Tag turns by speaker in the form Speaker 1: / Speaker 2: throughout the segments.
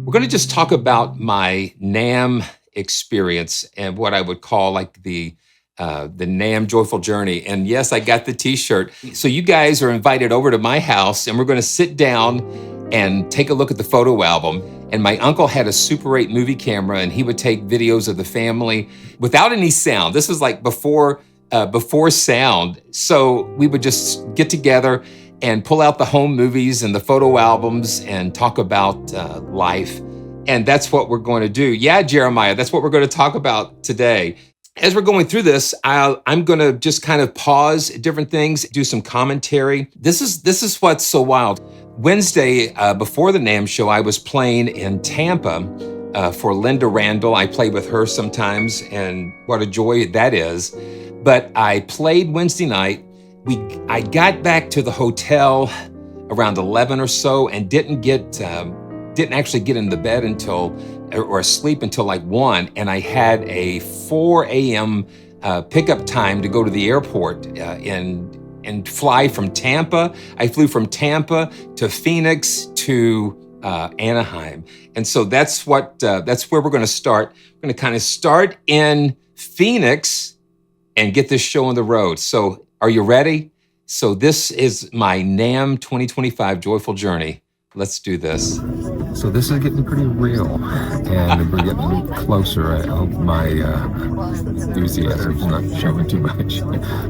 Speaker 1: We're going to just talk about my NAMM experience and what I would call like the NAMM Joyful Journey. And yes, I got the t-shirt. So you guys are invited over to my house and we're going to sit down and take a look at the photo album. And my uncle had a Super 8 movie camera and he would take videos of the family without any sound. This was like before sound. So we would just get together and pull out the home movies and the photo albums and talk about life. And that's what we're going to do. Yeah, Jeremiah, that's what we're going to talk about today. As we're going through this, I'm going to just kind of pause different things, do some commentary. This is what's so wild. Wednesday, before the NAMM show, I was playing in Tampa for Linda Randall. I play with her sometimes, and what a joy that is. But I played Wednesday night. I got back to the hotel around 11 or so and didn't actually get in the bed or sleep until like 1. And I had a 4 a.m. Pickup time to go to the airport and fly from Tampa. I flew from Tampa to Phoenix to Anaheim. And so that's where we're going to start. We're going to kind of start in Phoenix and get this show on the road. So are you ready? So this is my NAMM 2025 Joyful Journey. Let's do this.
Speaker 2: So this is getting pretty real, and we're getting closer. I hope my enthusiasm's not showing too much,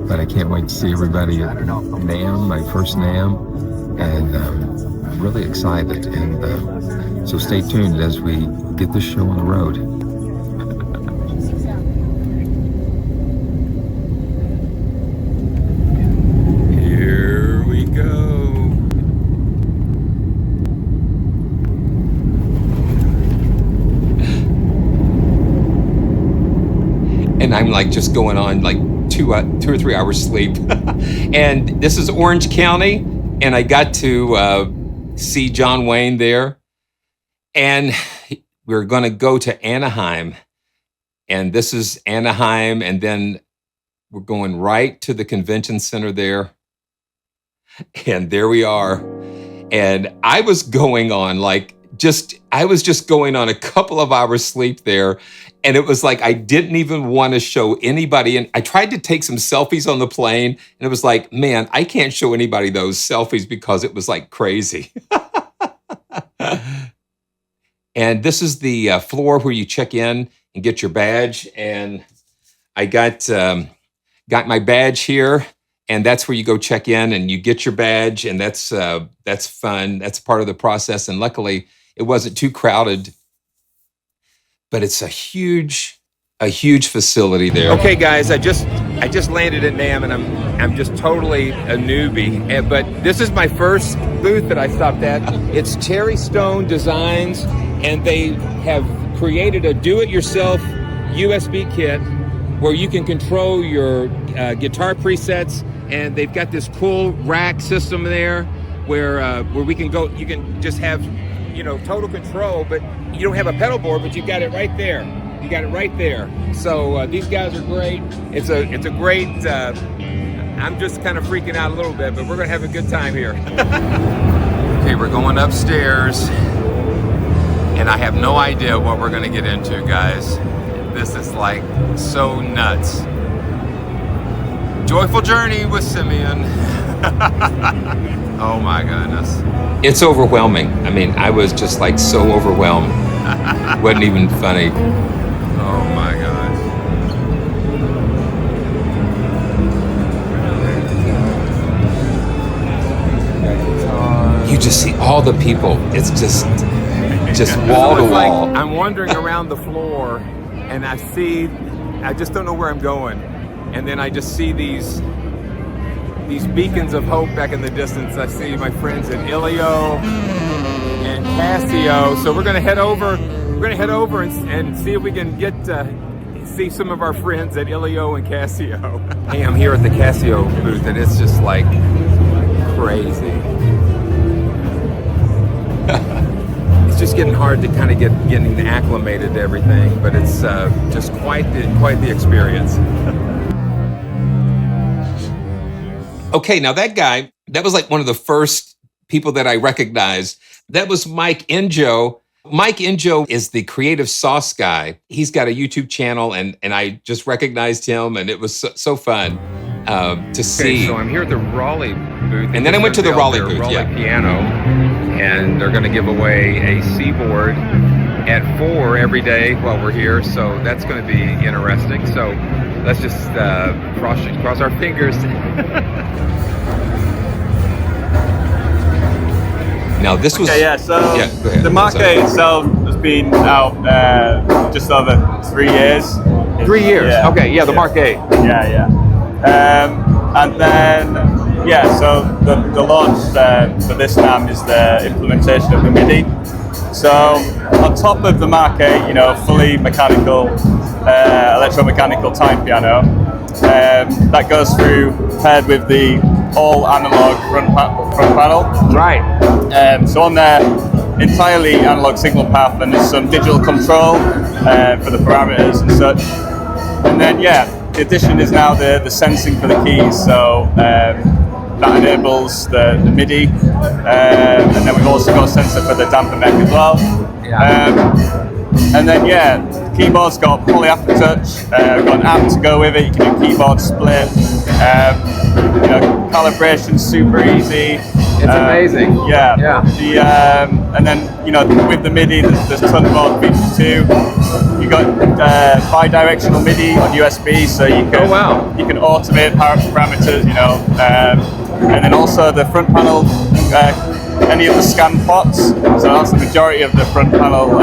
Speaker 2: but I can't wait to see everybody at NAMM, my first NAMM, and I'm really excited. And so stay tuned as we get this show on the road.
Speaker 1: And I'm like just going on like 2 or 3 hours sleep. And this is Orange County. And I got to see John Wayne there. And we're going to go to Anaheim. And this is Anaheim. And then we're going right to the convention center there. And there we are. And I was going on just going on a couple of hours sleep there. And it was like, I didn't even want to show anybody. And I tried to take some selfies on the plane. And it was like, man, I can't show anybody those selfies because it was like crazy. And this is the floor where you check in and get your badge. And I got my badge here. And that's where you go check in and you get your badge. And that's fun. That's part of the process. And luckily, it wasn't too crowded. But it's a huge facility there. Okay, guys, I just landed at NAMM, and I'm just totally a newbie. But this is my first booth that I stopped at. It's Cherrystone Designs, and they have created a do-it-yourself USB kit where you can control your guitar presets, and they've got this cool rack system there where we can go. You can just have total control, but you don't have a pedal board, but you got it right there. You got it right there. So these guys are great. It's a great, I'm just kind of freaking out a little bit, but we're gonna have a good time here. Okay, we're going upstairs, and I have no idea what we're gonna get into, guys. This is like so nuts. Joyful Journey with Simeon. Oh my goodness. It's overwhelming. I mean, I was just like so overwhelmed. Wasn't even funny. Oh my gosh. You just see all the people. It's just wall to wall.
Speaker 2: I'm wandering around the floor and I just don't know where I'm going. And then I just see these beacons of hope back in the distance. I see my friends at ILIO and Casio. So we're gonna head over and see if we can get see some of our friends at ILIO and Casio.
Speaker 1: Hey, I'm here at the Casio booth, and it's just like crazy. It's just getting hard to kind of getting acclimated to everything, but it's just quite the experience. Okay, now that was like one of the first people that I recognized. That was Mike Injo. Mike Injo is the creative sauce guy. He's got a YouTube channel, and I just recognized him, and it was so fun to see.
Speaker 2: Okay, so I'm here at the ROLI booth.
Speaker 1: And then I went to the ROLI booth,
Speaker 2: ROLI
Speaker 1: yeah.
Speaker 2: piano, and they're going to give away a C-board at 4 every day while we're here, so that's going to be interesting. So let's just cross our fingers.
Speaker 1: Now this was...
Speaker 3: Okay, yeah, so
Speaker 1: yeah, go ahead.
Speaker 3: the Mark 8 itself has been out just over 3 years.
Speaker 2: 3 years.
Speaker 3: Yeah.
Speaker 2: Okay, yeah, the Mark 8.
Speaker 3: Yeah. And then, yeah, so the launch for this NAMM is the implementation of the MIDI. So on top of the Mark 8, you know, fully mechanical, electromechanical time piano, that goes through paired with the all analog front panel.
Speaker 2: Right.
Speaker 3: So on there, entirely analog signal path, and there's some digital control for the parameters and such. And then, yeah, the addition is now the sensing for the keys. So that enables the MIDI, and then we've also got a sensor for the damper mech as well.
Speaker 2: Yeah.
Speaker 3: And then, yeah, the keyboard's got poly aftertouch. We've got an amp to go with it. You can do keyboard split. You know, calibration's super easy.
Speaker 2: It's amazing.
Speaker 3: Yeah.
Speaker 2: Yeah.
Speaker 3: And then, you know, with the MIDI, there's tons more features too. You got bi-directional MIDI on USB, so you can you can automate parameters. You know, and then also the front panel. Any of the scan pots, so that's the majority of the front panel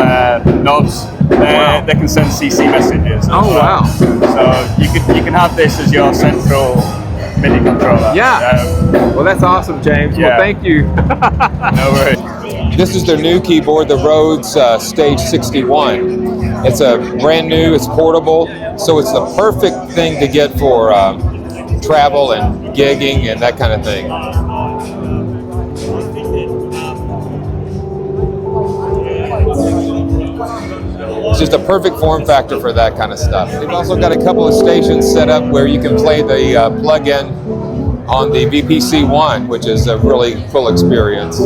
Speaker 3: knobs. They can send CC messages.
Speaker 2: Oh wow!
Speaker 3: So you can have this as your central MIDI controller.
Speaker 2: Yeah. Well, that's awesome, James.
Speaker 3: Yeah.
Speaker 2: Well, thank you.
Speaker 3: No worries.
Speaker 1: This is their new keyboard, the RHODES Stage 61. It's a brand new, it's portable, so it's the perfect thing to get for travel and gigging and that kind of thing. It's just a perfect form factor for that kind of stuff. They've also got a couple of stations set up where you can play the plug-in on the VPC-1, which is a really cool experience.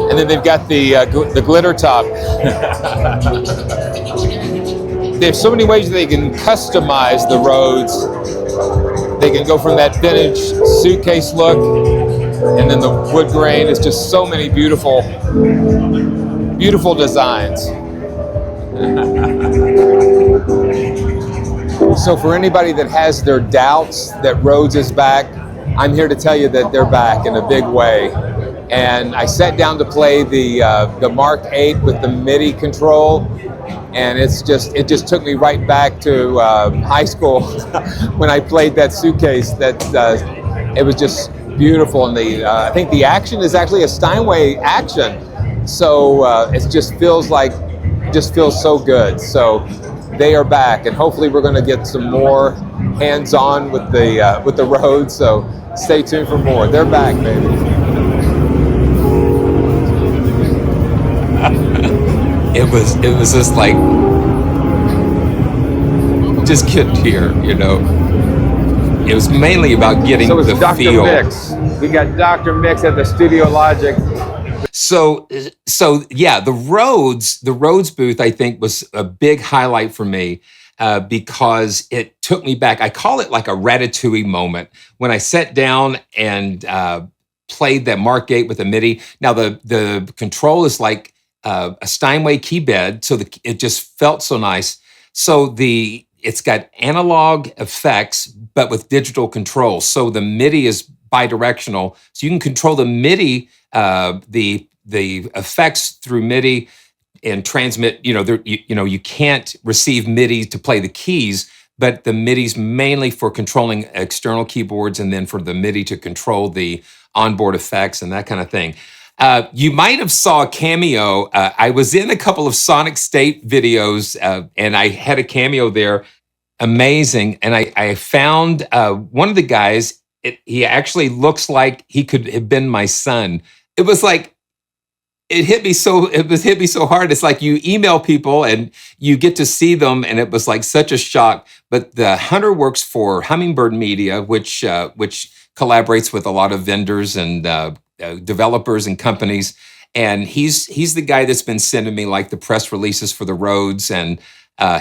Speaker 1: And then they've got the glitter top. They have so many ways they can customize the RHODES. They can go from that vintage suitcase look, and then the wood grain is just so many beautiful designs. So for anybody that has their doubts that RHODES is back, I'm here to tell you that they're back in a big way. And I sat down to play the Mark 8 with the MIDI control, and it just took me right back to high school when I played that suitcase. It was just beautiful, and I think the action is actually a Steinway action. So it just feels so good. So they are back, and hopefully we're going to get some more hands-on with the RHODES. So stay tuned for more. They're back, baby. It was just like, just get here, you know. It was mainly about getting
Speaker 2: So it's
Speaker 1: the
Speaker 2: Dr.
Speaker 1: feel.
Speaker 2: Mix. We got Dr. Mix at the STUDIOLOGIC.
Speaker 1: So yeah, the RHODES booth, I think, was a big highlight for me because it took me back. I call it like a Ratatouille moment when I sat down and played that Mark 8 with a MIDI. Now the control is like a Steinway key bed, so it just felt so nice. So it's got analog effects, but with digital control. So the MIDI is bidirectional, so you can control the MIDI, the effects through MIDI and transmit. You can't receive MIDI to play the keys, but the MIDI's mainly for controlling external keyboards, and then for the MIDI to control the onboard effects and that kind of thing. You might have saw a cameo. I was in a couple of Sonic State videos, and I had a cameo there. Amazing. And I found one of the guys. He actually looks like he could have been my son. It was like, it hit me so hard. It's like you email people and you get to see them, and it was like such a shock. But the Hunter works for Hummingbird Media, which collaborates with a lot of vendors and developers and companies. and he's the guy that's been sending me like the press releases for the RHODES and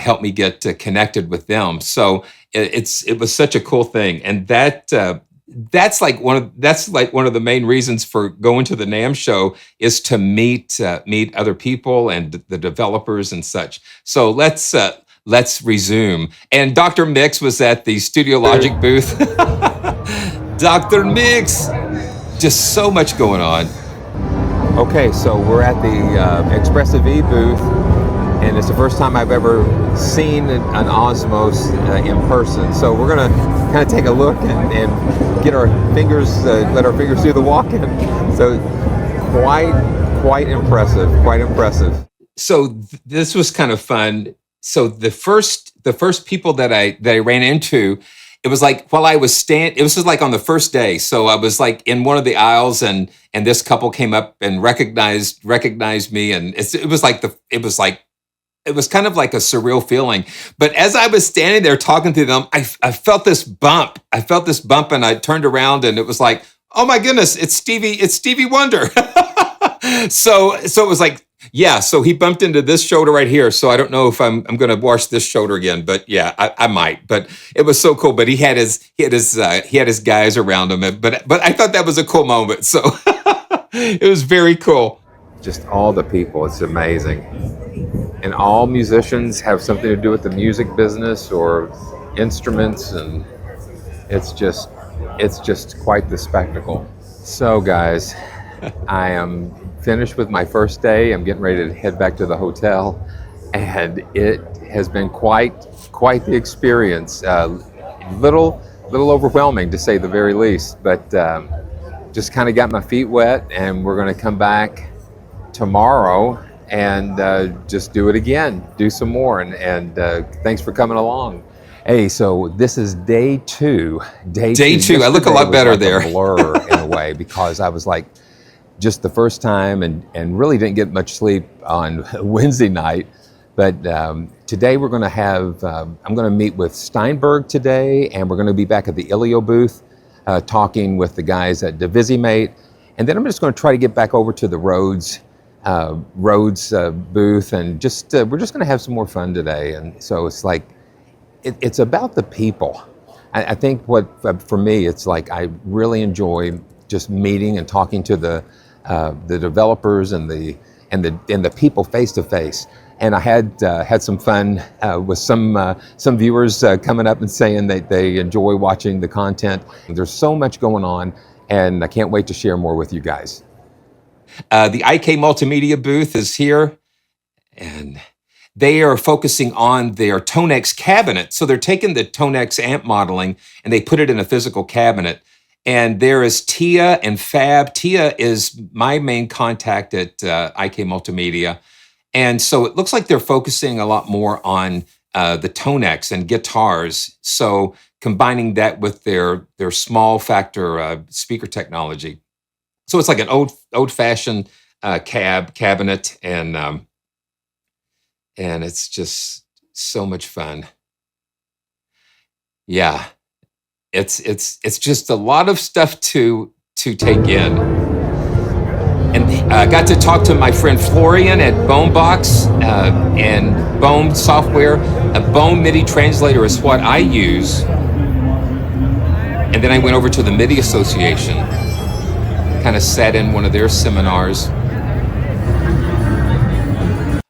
Speaker 1: helped me get connected with them. So it was such a cool thing, and that's like one of the main reasons for going to the NAMM show is to meet other people and the developers and such. So let's resume. And Dr. Mix was at the STUDIOLOGIC booth. Dr. Mix, just so much going on.
Speaker 2: Okay, so we're at the STEVIE booth, and it's the first time I've ever seen an OSMOSE in person. So we're gonna kind of take a look and get our fingers, let our fingers do the walking. So quite impressive, quite impressive.
Speaker 1: So this was kind of fun. So the first people that I ran into, it was like while I was it was just like on the first day. So I was like in one of the aisles, and this couple came up and recognized me, and it was kind of like a surreal feeling. But as I was standing there talking to them, I felt this bump. And I turned around, and it was like, oh my goodness, it's Stevie Wonder. So it was like, yeah, so he bumped into this shoulder right here. So I don't know if I'm going to wash this shoulder again, but yeah, I might. But it was so cool. But he had his guys around him. But I thought that was a cool moment. So it was very cool.
Speaker 2: Just all the people, it's amazing. And all musicians have something to do with the music business or instruments, and it's just quite the spectacle. So guys, I am finished with my first day. I'm getting ready to head back to the hotel, and it has been quite the experience. Little overwhelming to say the very least, but just kind of got my feet wet, and we're going to come back tomorrow and just do it again, do some more, and thanks for coming along. Hey, so this is day two. Day two.
Speaker 1: I look a lot better there.
Speaker 2: A blur in a way, because I was like, just the first time, and really didn't get much sleep on Wednesday night. But today we're going to have, I'm going to meet with Steinberg today, and we're going to be back at the ILIO booth talking with the guys at DIVISIMATE. And then I'm just going to try to get back over to the RHODES booth, and just we're just going to have some more fun today. And so it's like, it's about the people. I think for me, it's like I really enjoy just meeting and talking to the developers and the people face to face. And I had some fun with some viewers coming up and saying that they enjoy watching the content. There's so much going on, and I can't wait to share more with you guys.
Speaker 1: The IK Multimedia booth is here, and they are focusing on their Tonex cabinet. So they're taking the Tonex amp modeling and they put it in a physical cabinet. And there is Tia and Fab. Tia is my main contact at IK Multimedia. And so it looks like they're focusing a lot more on the Tonex and guitars. So combining that with their small factor speaker technology. So it's like an old-fashioned cabinet, and it's just so much fun. Yeah, it's just a lot of stuff to take in. And I got to talk to my friend Florian at Bonebox and Bone software. A Bone MIDI translator is what I use. And then I went over to the MIDI Association. Kind of sat in one of their seminars.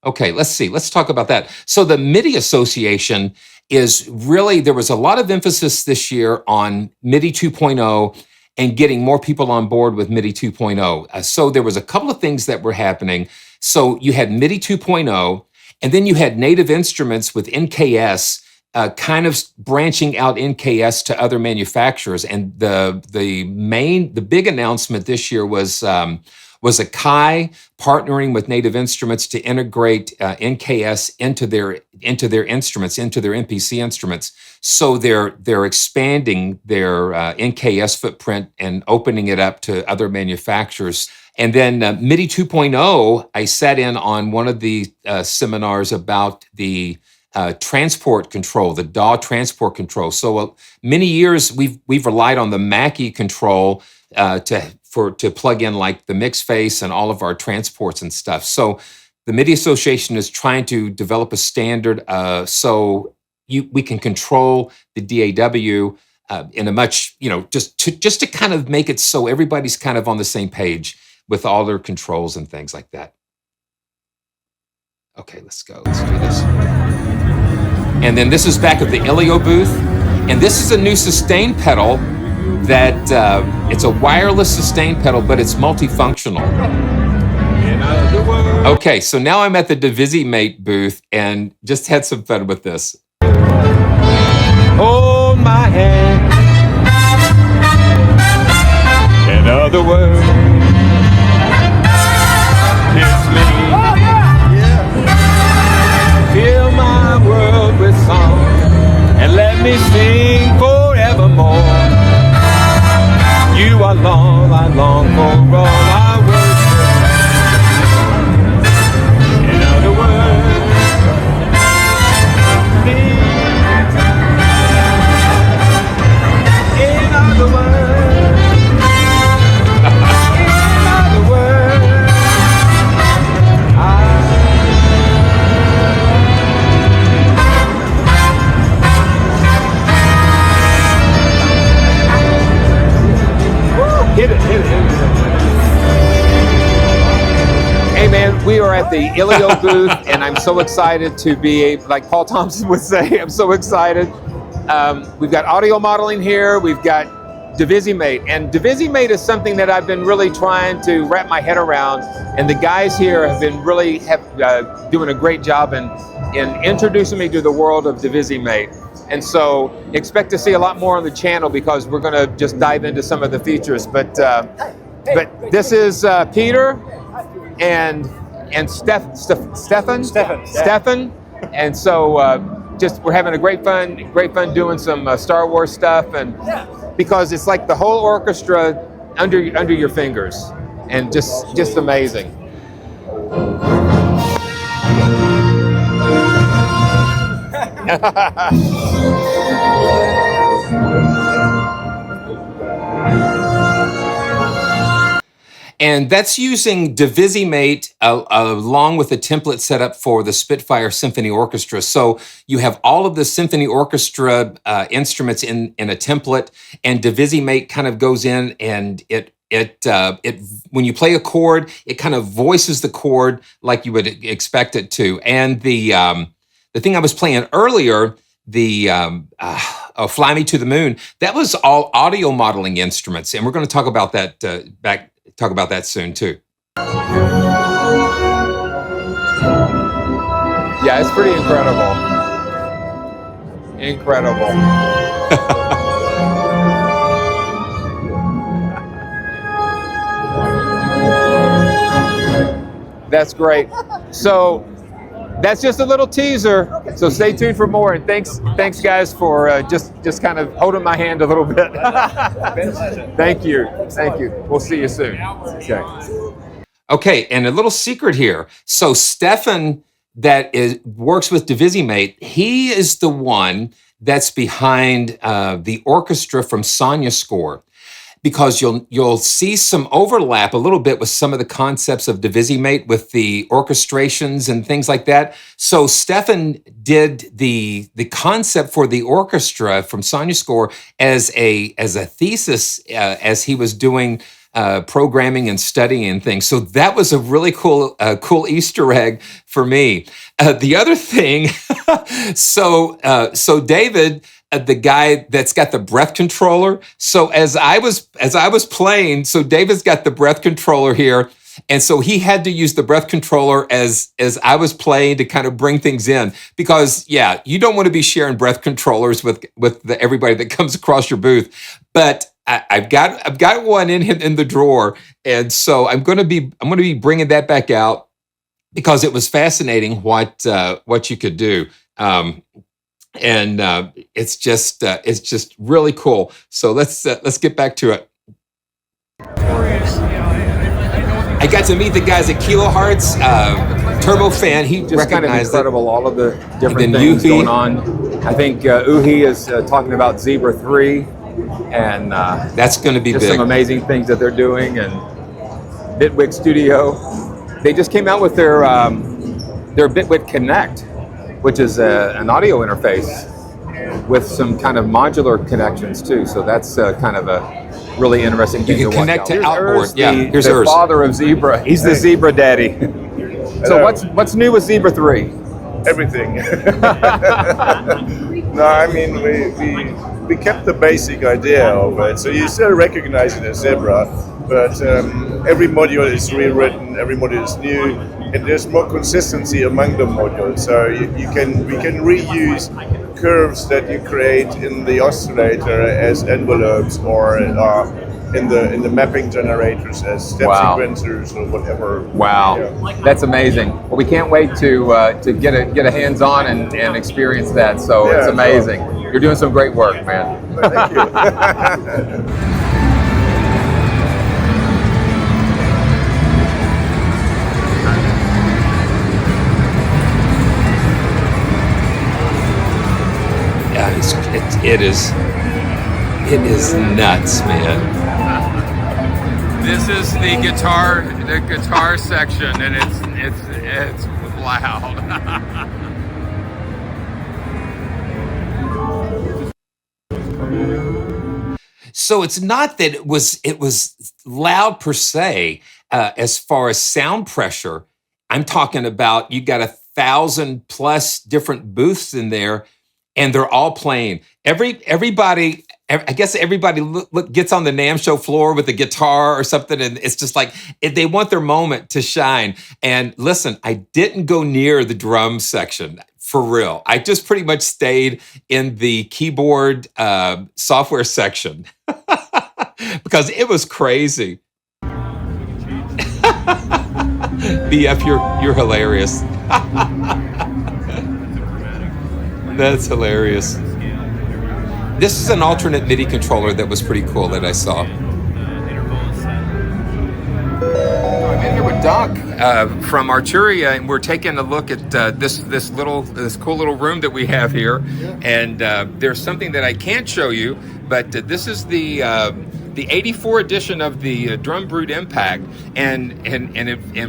Speaker 1: Okay, let's see. Let's talk about that. So the MIDI Association is really, there was a lot of emphasis this year on MIDI 2.0 and getting more people on board with MIDI 2.0. So there was a couple of things that were happening. So you had MIDI 2.0, and then you had Native Instruments with NKS kind of branching out NKS to other manufacturers. And the big announcement this year was Akai partnering with Native Instruments to integrate NKS into their instruments, into their MPC instruments. So they're expanding their NKS footprint and opening it up to other manufacturers. And then MIDI 2.0, I sat in on one of the seminars about the transport control, the DAW transport control. So many years we've relied on the Mackie control to plug in like the mix face and all of our transports and stuff. So the MIDI Association is trying to develop a standard so we can control the DAW in a much, just to kind of make it so everybody's kind of on the same page with all their controls and things like that. Okay, let's go. Let's do this. And then this is back at the ILIO booth. And this is a new sustain pedal that it's a wireless sustain pedal, but it's multifunctional. Okay, so now I'm at the DIVISIMATE booth and just had some fun with this. Hold my hand. In other words, kiss me. Fill my world with song and let me sing forevermore. You are long, I long for all I worship. In other words, in other words, in other words, Hit it. Hey man, we are at the ILIO booth and I'm so excited to be, like Paul Thompson would say, I'm so excited. We've got audio modeling here, we've got DIVISIMATE, and DIVISIMATE is something that I've been really trying to wrap my head around, and the guys here have been really doing a great job in introducing me to the world of DIVISIMATE. And so expect to see a lot more on the channel because we're going to just dive into some of the features. But this is Peter and Stefan. And so just we're having a great fun doing some Star Wars stuff, and because it's like the whole orchestra under your fingers, and just amazing. And that's using DIVISIMATE along with a template set up for the Spitfire Symphony Orchestra. So you have all of the symphony orchestra instruments in a template, and DIVISIMATE kind of goes in and it when you play a chord, it kind of voices the chord like you would expect it to. And the thing I was playing earlier, Fly Me to the Moon, that was all audio modeling instruments, and we're going to talk about that soon too.
Speaker 2: Yeah, it's pretty incredible. That's great. So that's just a little teaser. So stay tuned for more. And thanks guys for just kind of holding my hand a little bit. Thank you. We'll see you soon.
Speaker 1: Okay, and a little secret here. So Stefan, works with DIVISIMATE, he is the one that's behind the orchestra from Sonya Score, because you'll see some overlap a little bit with some of the concepts of DIVISIMATE with the orchestrations and things like that. So Stefan did the concept for the orchestra from Sonya Score as a thesis as he was doing programming and studying and things. So that was a really cool Easter egg for me. The other thing, so David, the guy that's got the breath controller. So as I was playing, so David's got the breath controller here, and so he had to use the breath controller as I was playing to kind of bring things in, because yeah, you don't want to be sharing breath controllers with everybody that comes across your booth. But I've got one in the drawer, and so I'm going to be bringing that back out because it was fascinating what you could do. And it's just really cool. So let's get back to it. I got to meet the guys at Kilohertz, Turbofan. He
Speaker 2: just
Speaker 1: recognized
Speaker 2: kind of incredible, all of the different things
Speaker 1: Uhi
Speaker 2: going on. I think Uhi is talking about Zebra 3, and
Speaker 1: That's going to be
Speaker 2: just
Speaker 1: big.
Speaker 2: some amazing things that they're doing. And Bitwig Studio, they just came out with their Bitwig Connect, which is an audio interface with some kind of modular connections too. So that's kind of a really interesting thing
Speaker 1: You can
Speaker 2: to watch
Speaker 1: connect
Speaker 2: out.
Speaker 1: to
Speaker 2: Here's
Speaker 1: outboard.
Speaker 2: Urs,
Speaker 1: Yeah, here's
Speaker 2: the
Speaker 1: Urs.
Speaker 2: father of Zebra. He's the Zebra daddy. So what's new with Zebra 3?
Speaker 4: Everything. No, I mean we kept the basic idea of it, so you still recognize it as Zebra, but every module is rewritten, every module is new, and there's more consistency among the modules. So we can reuse curves that you create in the oscillator as envelopes, or in the mapping generators as step sequencers or whatever.
Speaker 2: Wow,
Speaker 4: Yeah.
Speaker 2: that's amazing. Well, we can't wait to get a hands-on and experience that. So
Speaker 4: Yeah,
Speaker 2: it's amazing.
Speaker 4: sure.
Speaker 2: You're doing some great work, man.
Speaker 4: Thank you.
Speaker 1: Yeah, it is nuts, man.
Speaker 2: This is the guitar section, and it's loud.
Speaker 1: So it's not that it was loud per se, as far as sound pressure. I'm talking about you got 1,000+ different booths in there, and they're all playing. Everybody, I guess everybody gets on the NAMM show floor with a guitar or something, and it's just like they want their moment to shine. And listen, I didn't go near the drum section. For real. I just pretty much stayed in the keyboard software section because it was crazy. BF, you're hilarious. That's hilarious. This is an alternate MIDI controller that was pretty cool that I saw. I'm in here with Doc from Arturia, and we're taking a look at this cool little room that we have here. Yeah. And there's something that I can't show you, but this is the 84 edition of the Drum Brute Impact, and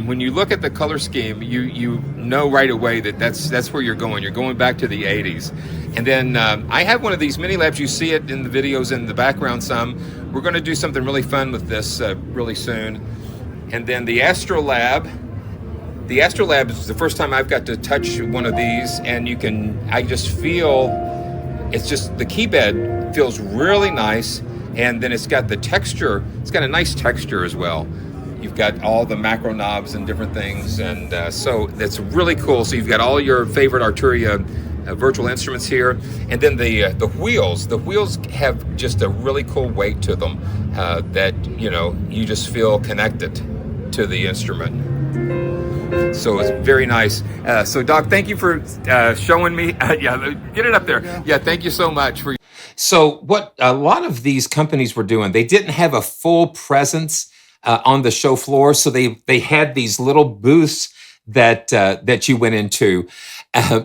Speaker 1: when you look at the color scheme, you know right away that that's where you're going. You're going back to the 80s. And then I have one of these mini labs. You see it in the videos in the background some. We're going to do something really fun with this really soon. And then the Astrolab is the first time I've got to touch one of these, and I just feel, it's just, the key bed feels really nice, and then it's got the texture, it's got a nice texture as well. You've got all the macro knobs and different things, and so that's really cool. So you've got all your favorite Arturia virtual instruments here, and then the wheels have just a really cool weight to them that you just feel connected to the instrument. So it's very nice. So Doc, thank you for showing me. Yeah, get it up there. Yeah, thank you so much for. So what a lot of these companies were doing, they didn't have a full presence on the show floor, so they had these little booths that you went into.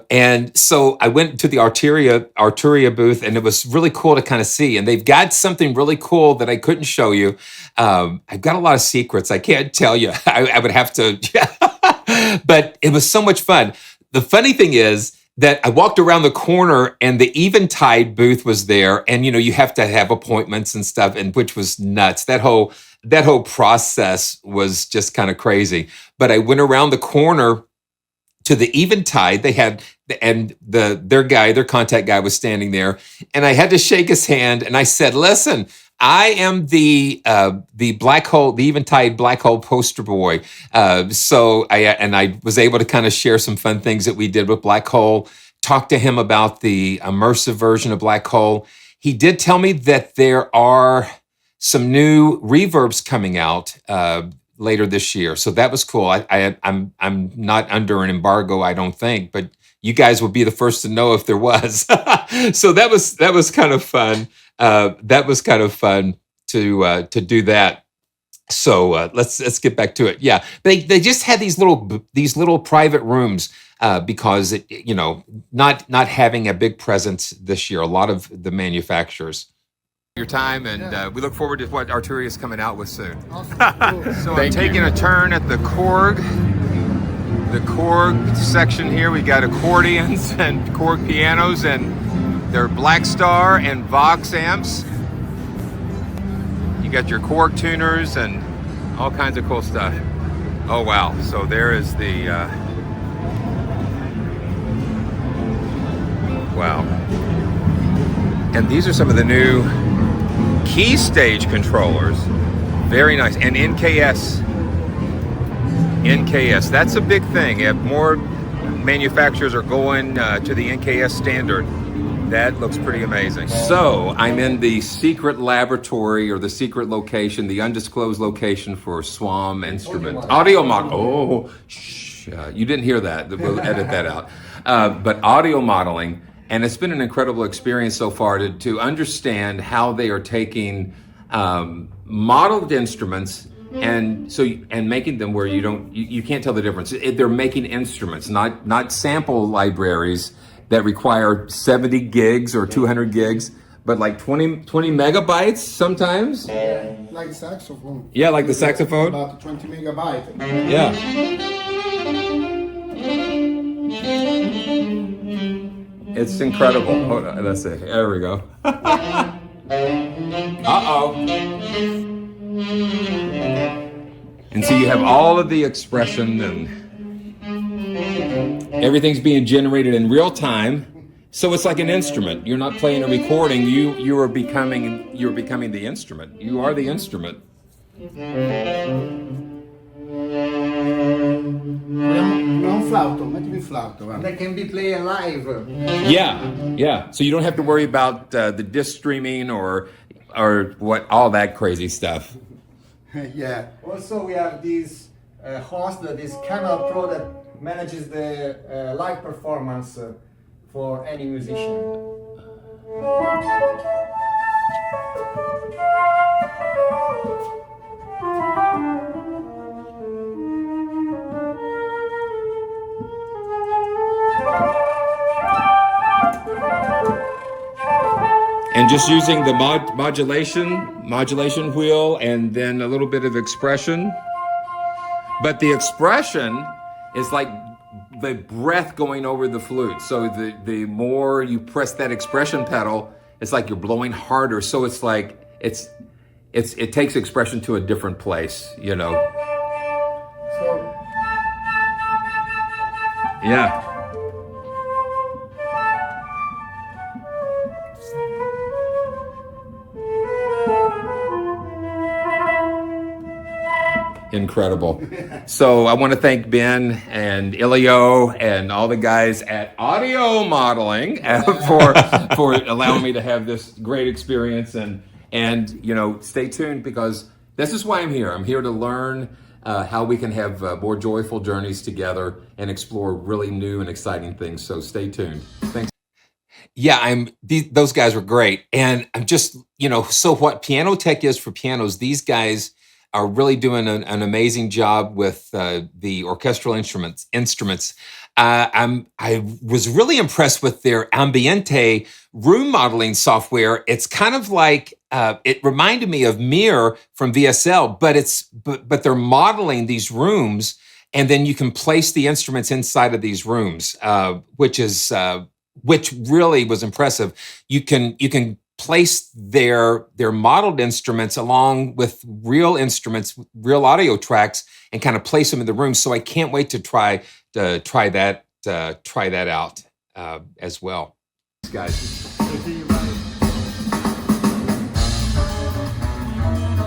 Speaker 1: And so I went to the Arturia booth, and it was really cool to kind of see. And they've got something really cool that I couldn't show you. I've got a lot of secrets. I can't tell you. I would have to, but it was so much fun. The funny thing is that I walked around the corner, and the Eventide booth was there. And, you have to have appointments and stuff, and which was nuts. That whole process was just kind of crazy. But I went around the corner to the Eventide. They had, and their contact guy was standing there, and I had to shake his hand, and I said, "Listen, I am the black hole, the Eventide black hole poster boy." So I was able to kind of share some fun things that we did with black hole. Talk to him about the immersive version of black hole. He did tell me that there are some new reverbs coming out later this year, so that was cool. I'm not under an embargo, I don't think, but you guys will be the first to know if there was. So that was kind of fun. That was kind of fun to do that. So let's get back to it. Yeah, they just had these little private rooms because not having a big presence this year. A lot of the manufacturers.
Speaker 2: your time, and we look forward to what Arturia is coming out with soon.
Speaker 5: Awesome.
Speaker 2: So I'm taking a turn at the KORG. The KORG section here, we got accordions and KORG pianos, and their Black Star and Vox amps. You got your KORG tuners and all kinds of cool stuff. Oh wow, so there is the, wow. And these are some of the new key stage controllers. Very nice, and NKS, that's a big thing. If more manufacturers are going to the NKS standard, that looks pretty amazing. So I'm in the secret laboratory, or the secret location, the undisclosed location for SWAM instrument. Audio model. Oh, shh, you didn't hear that. We'll edit that out. But audio modeling, and it's been an incredible experience so far to understand how they are taking modeled instruments and making them where you can't tell the difference. They're making instruments, not sample libraries that require 70 gigs or 200 gigs, but like 20 megabytes sometimes.
Speaker 5: Like saxophone.
Speaker 2: Yeah, like the saxophone.
Speaker 5: About 20 megabytes.
Speaker 2: Yeah. It's incredible. Hold on, let's see. There we go. Uh-oh. And so you have all of the expression, and everything's being generated in real time. So it's like an instrument. You're not playing a recording. You are becoming the instrument. You are the instrument.
Speaker 5: Non flauto, mettimi flauto. That can be played live.
Speaker 2: Yeah. So you don't have to worry about the disc streaming or what, all that crazy stuff.
Speaker 5: Yeah. Also, we have this host, this Camel Pro, that manages the live performance for any musician.
Speaker 2: And just using the modulation wheel, and then a little bit of expression. But the expression is like the breath going over the flute. So the more you press that expression pedal, it's like you're blowing harder. So it's like it takes expression to a different place, you know.
Speaker 5: So,
Speaker 2: yeah. Incredible. So I want to thank Ben and ILIO and all the guys at Audio Modeling for allowing me to have this great experience, and stay tuned, because this is why I'm here. I'm here to learn how we can have more joyful journeys together and explore really new and exciting things. So stay tuned. Thanks. Yeah, those guys were great. And I'm just, so what Piano Tech is for pianos, these guys are really doing an amazing job with the orchestral instruments. I was really impressed with their Ambiente room modeling software. It's kind of like, it reminded me of Mir from VSL, but they're modeling these rooms, and then you can place the instruments inside of these rooms, which really was impressive. You can place their modeled instruments along with real instruments, real audio tracks, and kind of place them in the room. So I can't wait to try that out as well, guys.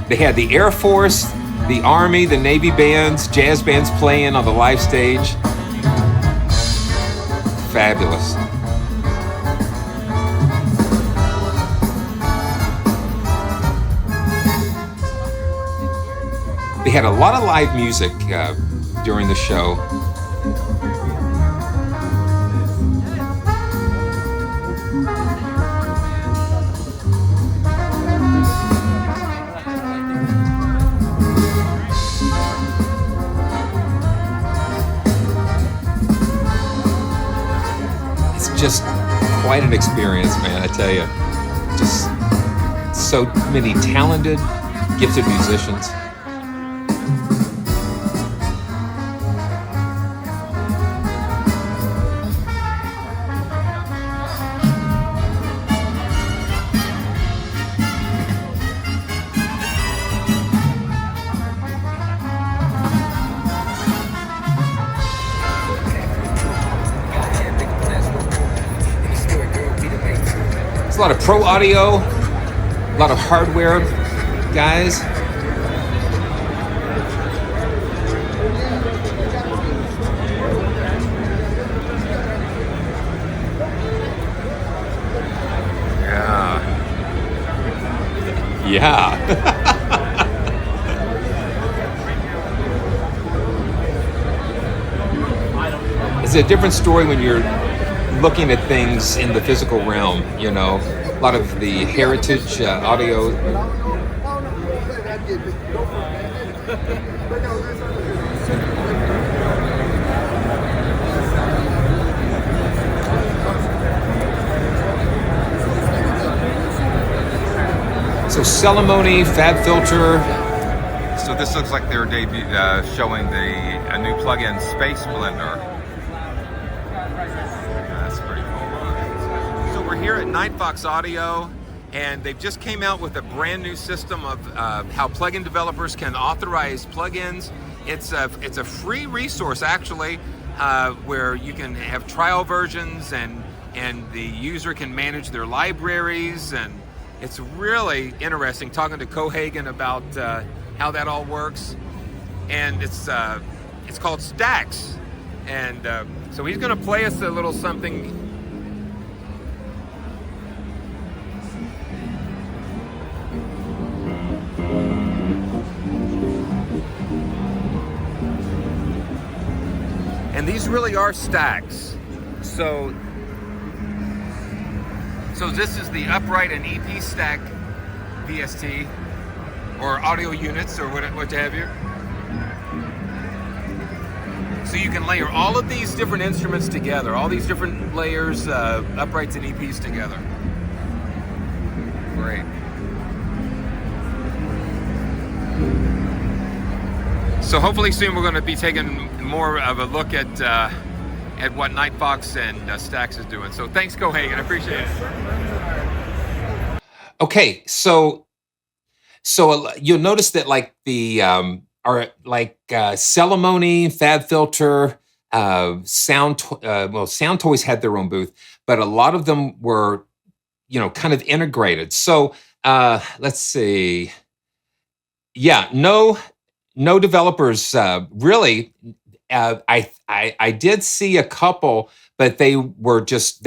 Speaker 2: They had the Air Force, the Army, the Navy bands, jazz bands playing on the live stage. Fabulous. They had a lot of live music during the show. It's just quite an experience, man, I tell you. Just so
Speaker 1: so many talented, gifted musicians. There's a lot of pro audio, a lot of hardware guys. Yeah. It's a different story when you're looking at things in the physical realm, you know. A lot of the heritage audio. So Ceremony, Fab Filter.
Speaker 2: So this looks like their debut, showing a new plug-in Space Blender. That's pretty cool. So we're here at Nightfox Audio, and they've just came out with a brand new system of how plugin developers can authorize plugins. It's a free resource actually, where you can have trial versions and the user can manage their libraries, and it's really interesting talking to Cohagen about how that all works. And it's called Stacks, and so he's going to play us a little something. And these really are stacks. So this is the upright and EP stack VST, or audio units, or what have you. So you can layer all of these different instruments together, all these different layers, uprights and EPs together. Great. So hopefully soon we're going to be taking more of a look at what Nightfox and Stacks is doing. So thanks, Cohagen. I appreciate it.
Speaker 1: Okay, so you'll notice that like the Ceremony, Fab Filter, Sound Toys had their own booth, but a lot of them were, you know, kind of integrated. So let's see. Yeah, no developers really. I did see a couple, but they were just,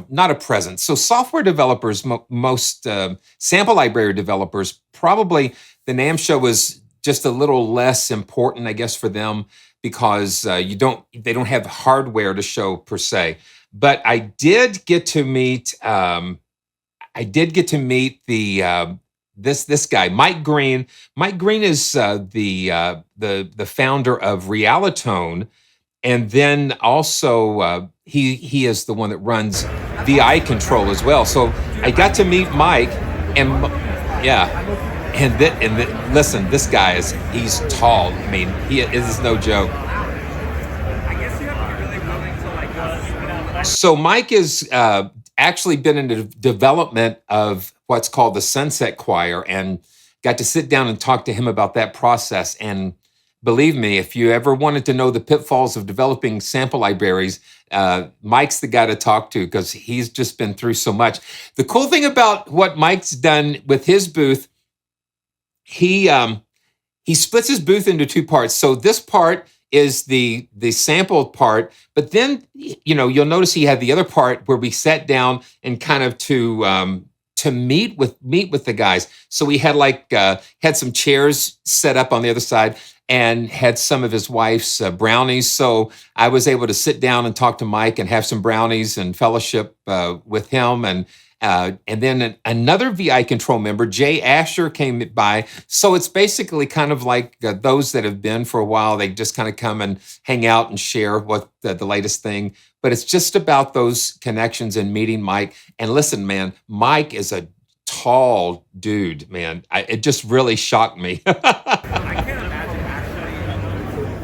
Speaker 1: not a presence. So software developers, most sample library developers, probably the NAMM show was just a little less important, I guess, for them, because they don't have hardware to show per se. But I did get to meet the this guy, Mike Green. Mike Green is the founder of REALITONE, and then also he is the one that runs VI Control as well. So I got to meet Mike, and listen, this guy he's tall. I mean, this is no joke. So Mike is actually been in the development of what's called the Sunset Choir, and got to sit down and talk to him about that process. And believe me, if you ever wanted to know the pitfalls of developing sample libraries, Mike's the guy to talk to, because he's just been through so much. The cool thing about what Mike's done with his booth, he splits his booth into two parts. So this part is the sample part, but then you'll notice he had the other part where we sat down and kind of to meet with the guys. So we had had some chairs set up on the other side, and had some of his wife's brownies. So I was able to sit down and talk to Mike and have some brownies and fellowship with him. And then another VI Control member, Jay Asher, came by. So it's basically kind of like those that have been for a while. They just kind of come and hang out and share what the latest thing. But it's just about those connections and meeting Mike. And listen, man, Mike is a tall dude, man. It just really shocked me.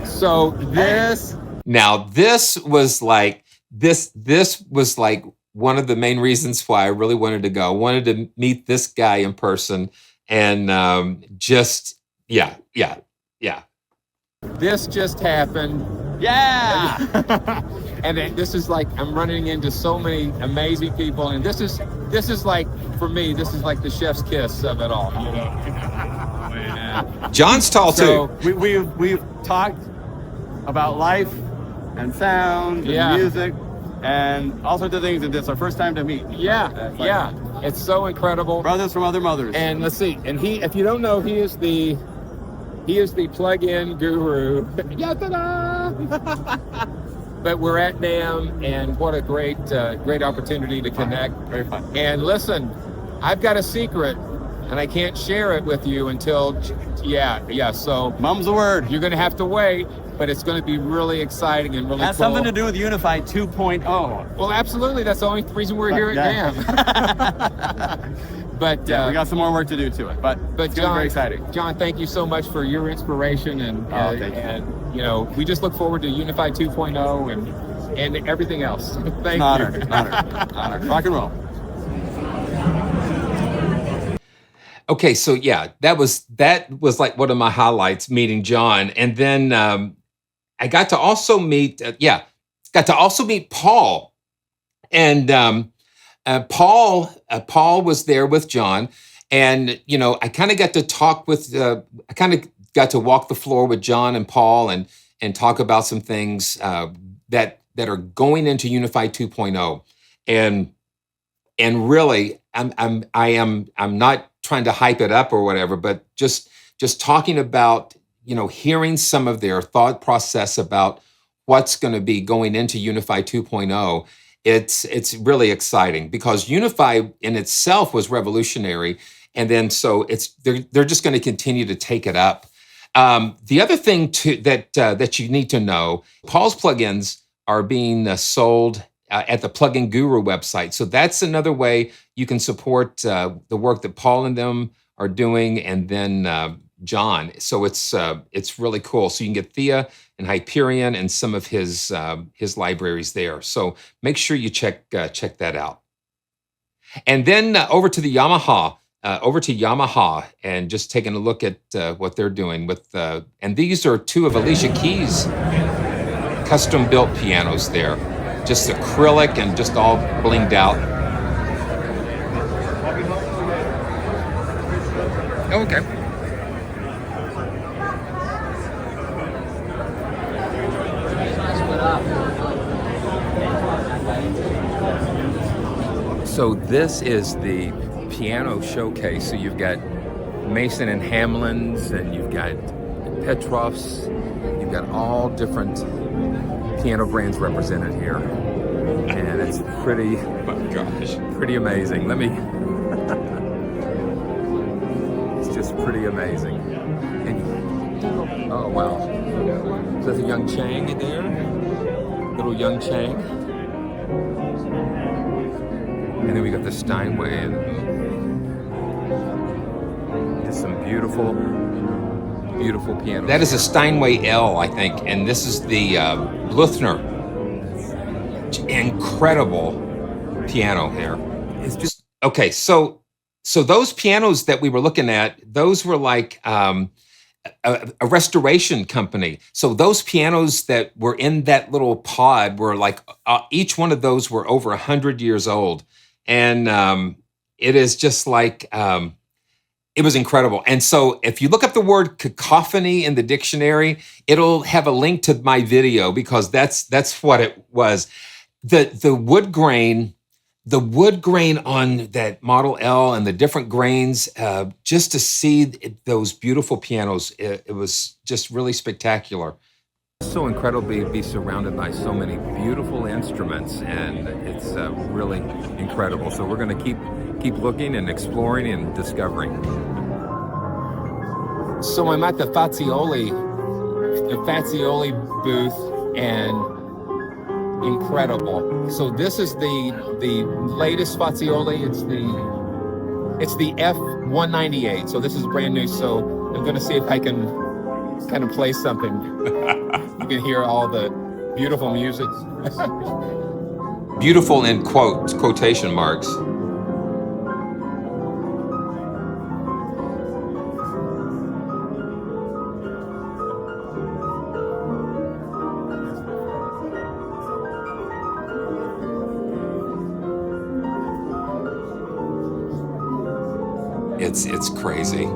Speaker 1: So this was like one of the main reasons why I really wanted to go. I wanted to meet this guy in person, and yeah. This just happened.
Speaker 2: Yeah.
Speaker 1: And this is like, I'm running into so many amazing people, and this is like, for me, this is like the chef's kiss of it all. You know? John's tall too.
Speaker 3: We've talked about life and sound and music and all sorts of things, and it's our first time to meet.
Speaker 1: Yeah, it's so incredible.
Speaker 3: Brothers from other mothers.
Speaker 1: And let's see, and he, if you don't know, he is the plug-in guru. But we're at NAMM, and what a great opportunity to connect.
Speaker 3: Very fun.
Speaker 1: And listen, I've got a secret, and I can't share it with you until, so
Speaker 3: Mum's the word.
Speaker 1: you're gonna have to wait, but it's gonna be really exciting and really
Speaker 3: Has
Speaker 1: cool.
Speaker 3: something to do with Unify 2.0.
Speaker 1: Well, absolutely, that's the only reason we're here at NAMM. But
Speaker 3: we got some more work to do to it, but it's
Speaker 1: John,
Speaker 3: very exciting.
Speaker 1: John, thank you so much for your inspiration, and you know, we just look forward to Unify 2.0 and everything else. Thank you.
Speaker 3: Honor. Rock and roll.
Speaker 1: Okay, so yeah, that was like one of my highlights, meeting John, and then I got to also meet Paul, and Paul was there with John, and you know, I kind of got to talk with, I kind of got to walk the floor with John and Paul, and talk about some things that are going into Unify 2.0, and really, I'm not trying to hype it up or whatever, but just talking about, you know, hearing some of their thought process about what's going to be going into Unify 2.0. It's really exciting, because Unify in itself was revolutionary, and then so they're just going to continue to take it up. The other thing that you need to know, Paul's plugins are being sold at the Plugin Guru website. So that's another way you can support the work that Paul and them are doing, and then John. So it's really cool. So you can get Thea and Hyperion and some of his libraries there. So make sure you check that out. And then over to Yamaha, and just taking a look at what they're doing with and these are two of Alicia Keys' custom built pianos there. Just acrylic and just all blinged out. Okay. So this is the piano showcase. So you've got Mason and Hamlin's, and you've got Petrov's. You've got all different piano brands represented here, and it's pretty, pretty amazing. It's just pretty amazing. And, oh wow! So there's a young Chang in there, little young Chang, and then we got the Steinway, and just some beautiful piano. That is a Steinway L, I think, and this is the Bluthner. Incredible piano here. It's just okay. So those pianos that we were looking at, those were like a restoration company. So those pianos that were in that little pod were like each one of those were over 100 years old, and it is just like. It was incredible. And so if you look up the word cacophony in the dictionary, it'll have a link to my video, because that's what it was. The wood grain on that Model L and the different grains, just to see those beautiful pianos, it was just really spectacular. So incredible to be surrounded by so many beautiful instruments, and it's really incredible. So we're going to keep looking and exploring and discovering. So I'm at the Fazioli booth, and incredible. So this is the latest Fazioli. It's the It's the F198, so this is brand new. So I'm going to see if I can kind of play something. You can hear all the beautiful music. Beautiful in quotation marks. It's crazy.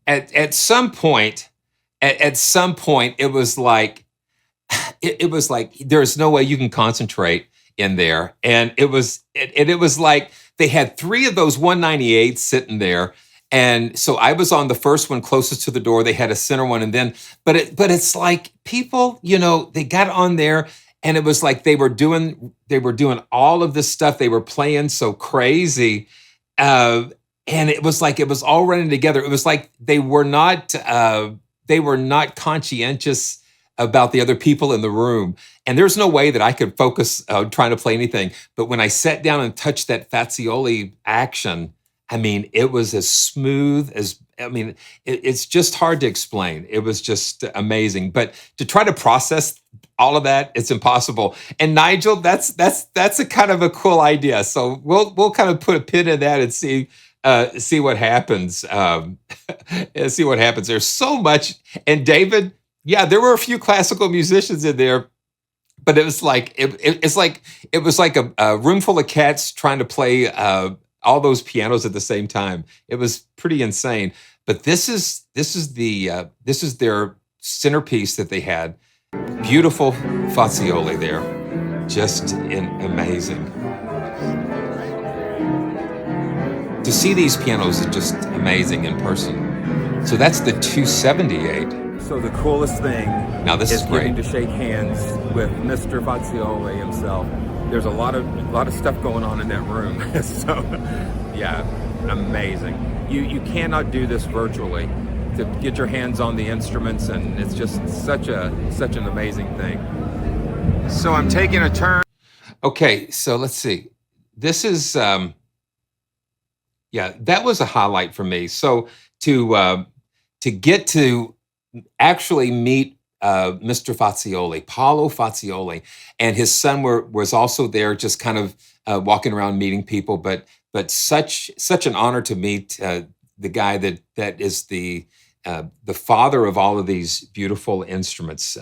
Speaker 1: At some point, it was like there's no way you can concentrate in there, and it was like they had 3 of those 198s sitting there, and so I was on the first one closest to the door. They had a center one, and then but it's like people, they got on there, and it was like they were doing all of this stuff. They were playing so crazy. And it was like it was all running together. It was like they were not conscientious about the other people in the room. And there's no way that I could focus trying to play anything. But when I sat down and touched that Fazioli action, I mean, it was as smooth as, it's just hard to explain. It was just amazing. But to try to process all of that, it's impossible. And Nigel, that's a kind of a cool idea. So we'll kind of put a pin in that and see what happens. See what happens. There's so much. And David, yeah, there were a few classical musicians in there, but it was like it was like a room full of cats trying to play all those pianos at the same time. It was pretty insane. But this is their centerpiece that they had. Beautiful Fazioli there, just amazing. To see these pianos is just amazing in person. So that's the 278.
Speaker 2: So the coolest thing
Speaker 1: now this is
Speaker 2: getting
Speaker 1: great
Speaker 2: to shake hands with Mr. Fazioli himself. There's a lot of stuff going on in that room. So yeah, amazing. You cannot do this virtually. To get your hands on the instruments, and it's just such an amazing thing. So I'm taking a turn.
Speaker 1: Okay, so let's see. This is yeah, that was a highlight for me. So to get to actually meet Mr. Fazioli, Paolo Fazioli, and his son was also there, just kind of walking around meeting people. But such an honor to meet the guy that is the father of all of these beautiful instruments.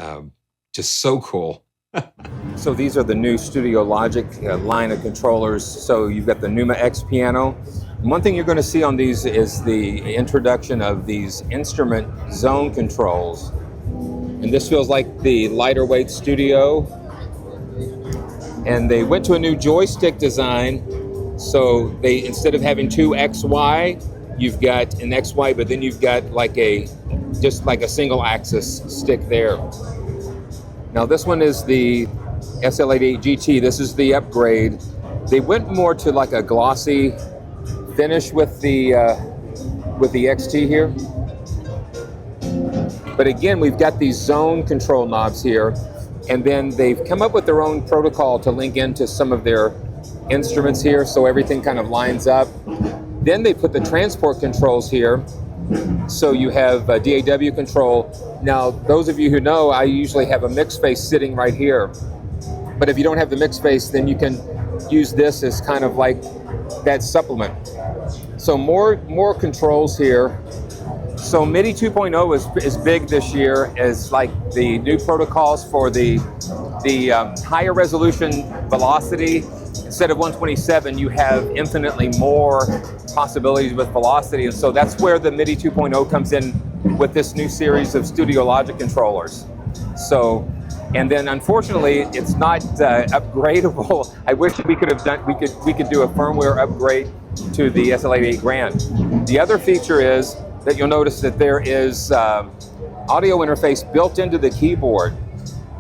Speaker 1: Just so cool. So these are the new STUDIOLOGIC line of controllers. So you've got the Numa X piano. One thing you're going to see on these is the introduction of these instrument zone controls. And this feels like the lighter weight Studio. And they went to a new joystick design. So they, instead of having 2 XY, you've got an XY, but then you've got just like a single axis stick there. Now this one is the SL88 GT. This is the upgrade. They went more to like a glossy finish with the XT here. But again, we've got these zone control knobs here, and then they've come up with their own protocol to link into some of their instruments here, so everything kind of lines up. Then they put the transport controls here. So you have a DAW control. Now, those of you who know, I usually have a mix face sitting right here. But if you don't have the mix face, then you can use this as kind of like that supplement. So more controls here. So MIDI 2.0 is big this year, as like the new protocols for the higher resolution velocity. Instead of 127, you have infinitely more possibilities with velocity, and so that's where the MIDI 2.0 comes in with this new series of STUDIOLOGIC controllers. So, and then unfortunately, it's not upgradable. I wish we could have done. We could do a firmware upgrade to the SL88 Grand. The other feature is
Speaker 2: that you'll notice that there is audio interface built into the keyboard.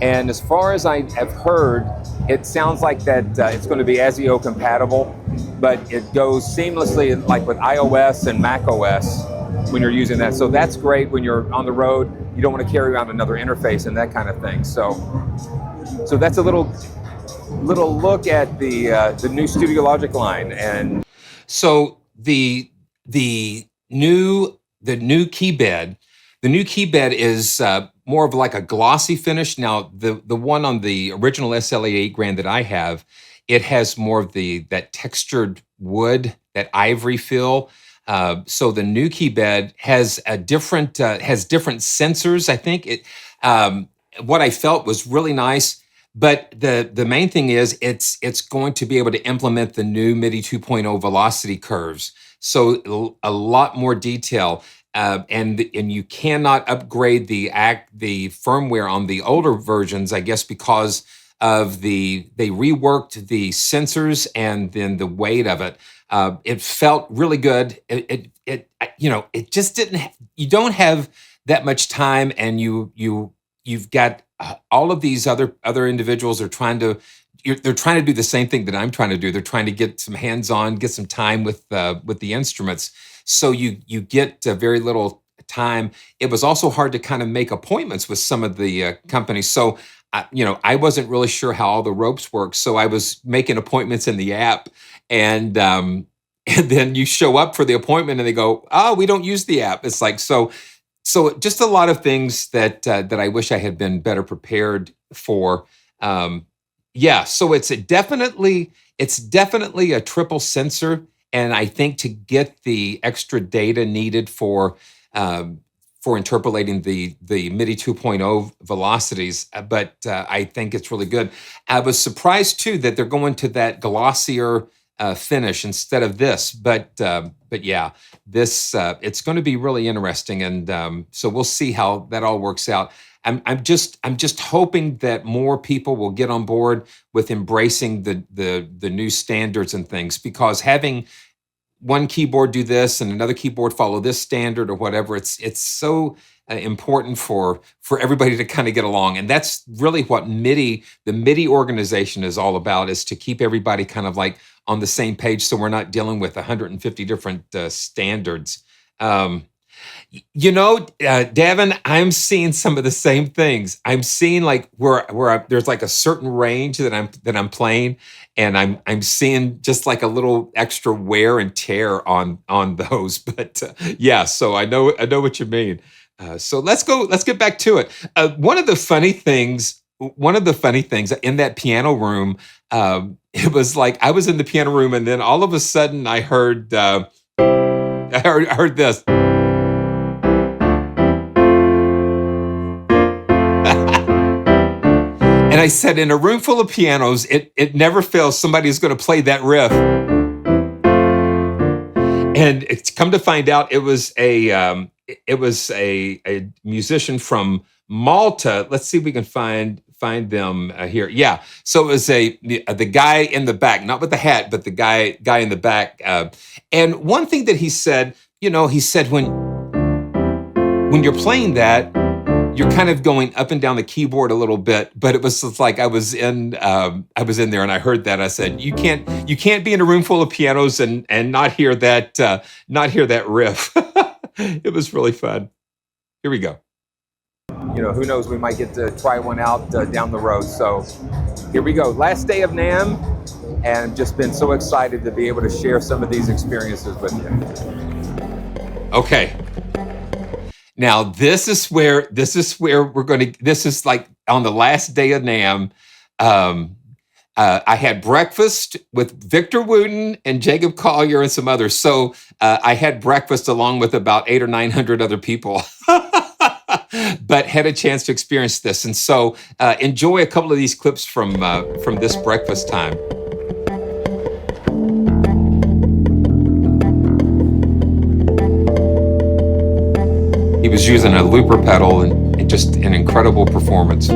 Speaker 2: And as far as I have heard, it sounds like that it's going to be ASIO compatible, but it goes seamlessly like with iOS and Mac OS when you're using that. So that's great when you're on the road. You don't want to carry around another interface and that kind of thing. So that's a little look at the new STUDIOLOGIC line. And
Speaker 1: so the new key bed. The new key bed is more of like a glossy finish. Now, the one on the original SL88 Grand that I have, it has more of that textured wood, that ivory feel. So the new key bed has different sensors. I think it. What I felt was really nice. But the main thing is it's going to be able to implement the new MIDI 2.0 velocity curves. So a lot more detail. And you cannot upgrade the firmware on the older versions, I guess, because of they reworked the sensors and then the weight of it. It felt really good. It just didn't. You don't have that much time, and you've got all of these other individuals are trying to. They're trying to do the same thing that I'm trying to do. They're trying to get some hands-on, get some time with the instruments. So you get very little time. It was also hard to kind of make appointments with some of the companies. So, I wasn't really sure how all the ropes work. So I was making appointments in the app, and then you show up for the appointment, and they go, "Oh, we don't use the app." It's like so just a lot of things that I wish I had been better prepared for. So it's definitely a triple sensor. And I think to get the extra data needed for interpolating the MIDI 2.0 velocities, but I think it's really good. I was surprised too that they're going to that glossier finish instead of this. But yeah, this it's going to be really interesting, and so we'll see how that all works out. I'm just hoping that more people will get on board with embracing the new standards and things, because having one keyboard do this and another keyboard follow this standard or whatever, it's so important for everybody to kind of get along. And that's really what the MIDI organization is all about, is to keep everybody kind of like on the same page, so we're not dealing with 150 different standards. Davin, I'm seeing some of the same things. I'm seeing like where there's like a certain range that I'm playing, and I'm seeing just like a little extra wear and tear on those. But yeah, so I know what you mean. So let's get back to it. One of the funny things in that piano room, it was like I was in the piano room, and then all of a sudden I heard this. And I said, in a room full of pianos, it never fails. Somebody's going to play that riff. And it's come to find out, it was a musician from Malta. Let's see if we can find them here. Yeah. So it was the guy in the back, not with the hat, but the guy in the back. And one thing that he said, he said when you're playing that, you're kind of going up and down the keyboard a little bit, but it was just like I was in there and I heard that. I said, you can't be in a room full of pianos and not hear that riff. It was really fun. Here we go. Who knows? We might get to try one out down the road. So here we go. Last day of NAMM, and just been so excited to be able to share some of these experiences with you. Okay. Now this is where we're going to. This is like on the last day of NAMM. I had breakfast with Victor Wooten and Jacob Collier and some others. So I had breakfast along with about 800 or 900 other people, but had a chance to experience this. And so enjoy a couple of these clips from this breakfast time. He was using a looper pedal and just an incredible performance.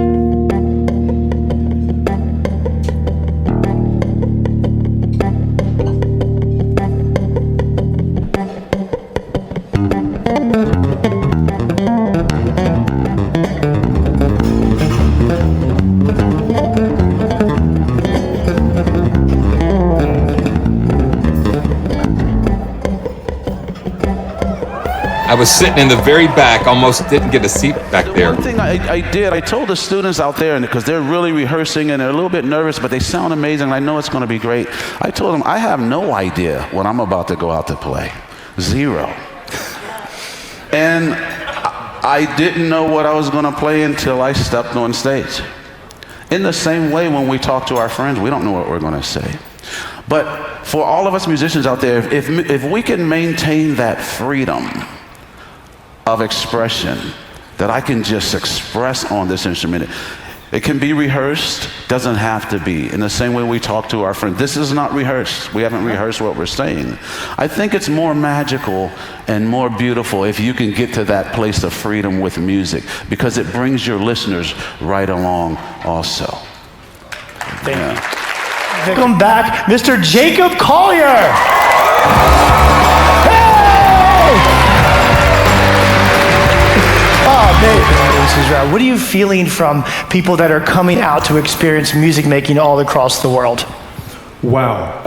Speaker 1: I was sitting in the very back, almost didn't get a seat back there.
Speaker 6: One thing I did, I told the students out there, because they're really rehearsing and they're a little bit nervous, but they sound amazing. I know it's going to be great. I told them, I have no idea what I'm about to go out to play. Zero. And I didn't know what I was going to play until I stepped on stage. In the same way, when we talk to our friends, we don't know what we're going to say. But for all of us musicians out there, if we can maintain that freedom of expression, that I can just express on this instrument, it can be rehearsed, doesn't have to be. In the same way we talk to our friends, this is not rehearsed. We haven't rehearsed what we're saying. I think it's more magical and more beautiful if you can get to that place of freedom with music, because it brings your listeners right along also.
Speaker 7: Thank you. Welcome back, Mr. Jacob Collier. What are you feeling from people that are coming out to experience music making all across the world?
Speaker 8: Wow.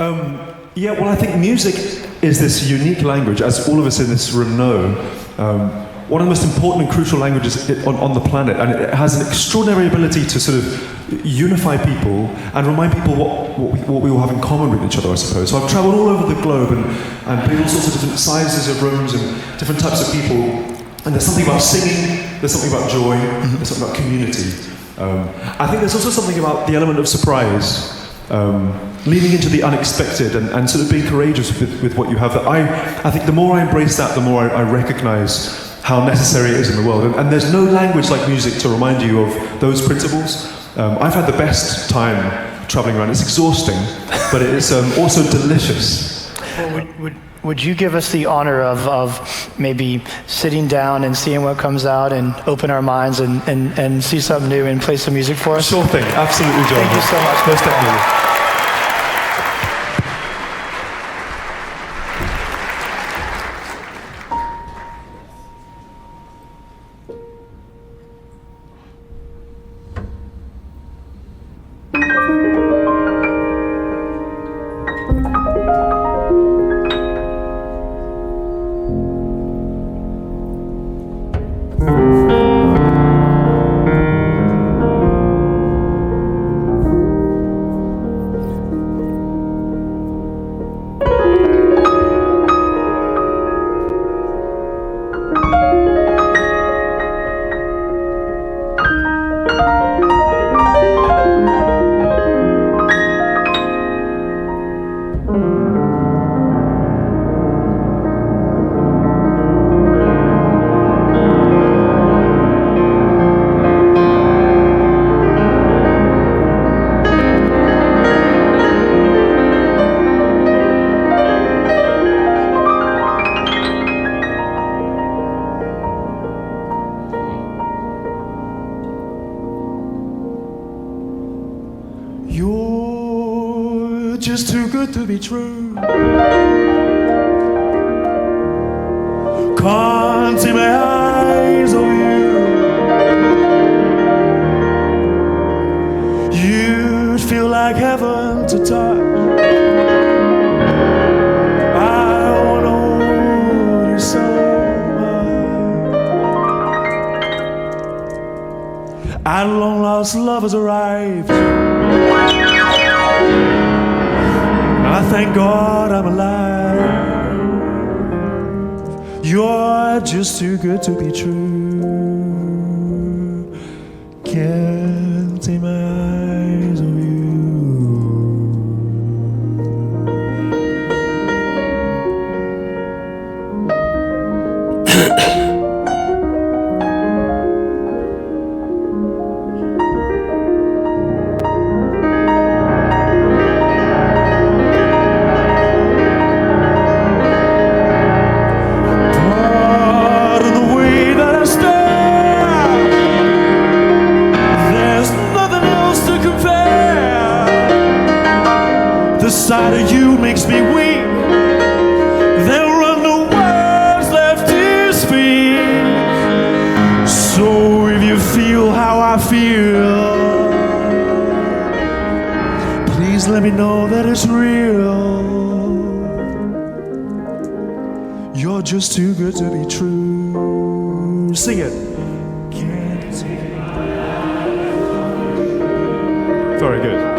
Speaker 8: Yeah, well, I think music is this unique language, as all of us in this room know, one of the most important and crucial languages on the planet, and it has an extraordinary ability to sort of unify people and remind people what we all have in common with each other, I suppose. So I've traveled all over the globe and played all sorts of different sizes of rooms and different types of people. And there's something about singing, there's something about joy, there's something about community. I think there's also something about the element of surprise, leaning into the unexpected and sort of being courageous with what you have. That I think the more I embrace that, the more I recognize how necessary it is in the world. And there's no language like music to remind you of those principles. I've had the best time traveling around. It's exhausting, but it's also delicious.
Speaker 7: Well, would you give us the honor of maybe sitting down and seeing what comes out and open our minds and see something new and play some music for us?
Speaker 8: Sure thing, absolutely, John.
Speaker 7: Thank you so much.
Speaker 8: Most definitely.
Speaker 9: just too good to be true. Can't see my eyes on you. You'd feel like heaven to touch. I wanna hold you so much. At long last, love has arrived. I thank God I'm alive. You're just too good to be true. Can't take my eyes on you. The sight of you makes me weak. There are no words left to speak. You're just too good to be true. Sing it. Can't take it. Very good.